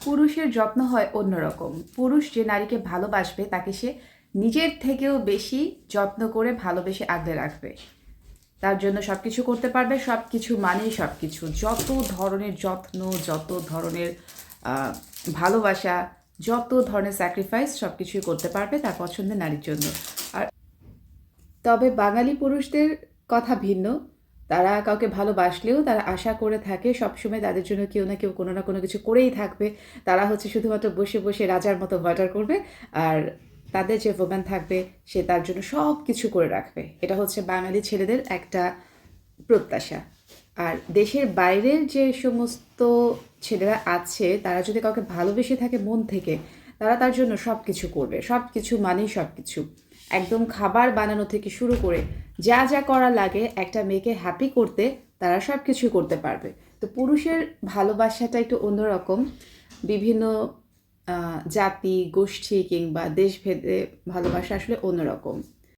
পুরুষের যত্ন হয় অন্যরকম। পুরুষ যে নারীকে ভালোবাসবে তাকে সে নিজের থেকেও বেশি যত্ন করে ভালোবেসে আগলে রাখবে। তার জন্য সব কিছু করতে পারবে, সব কিছু মানেই সব কিছু। যত ধরনের যত্ন, যত ধরনের ভালোবাসা, যত ধরনের স্যাক্রিফাইস সব কিছুই করতে পারবে তার পছন্দের নারীর জন্য। আর তবে বাঙালি পুরুষদের কথা ভিন্ন। তারা কাউকে ভালোবাসলেও তারা আশা করে থাকে সবসময় তাদের জন্য কেউ না কেউ কোনো না কোনো কিছু করেই থাকবে। তারা হচ্ছে শুধুমাত্র বসে বসে রাজার মতো মর্ডার করবে, আর তাদের যে ওম্যান থাকবে সে তার জন্য সব কিছু করে রাখবে। এটা হচ্ছে বাঙালি ছেলেদের একটা প্রত্যাশা। আর দেশের বাইরের যে সমস্ত ছেলেরা আছে তারা যদি কাউকে ভালোবেসে থাকে মন থেকে, তারা তার জন্য সব কিছু করবে। সব কিছু মানেই সব কিছু। একদম খাবার বানানো থেকে শুরু করে যা যা করা লাগে একটা মেয়েকে হ্যাপি করতে তারা সব কিছু করতে পারবে। তো পুরুষের ভালোবাসাটা একটু অন্যরকম। বিভিন্ন জাতি, গোষ্ঠী কিংবা দেশভেদে ভালোবাসা আসলে অন্যরকম।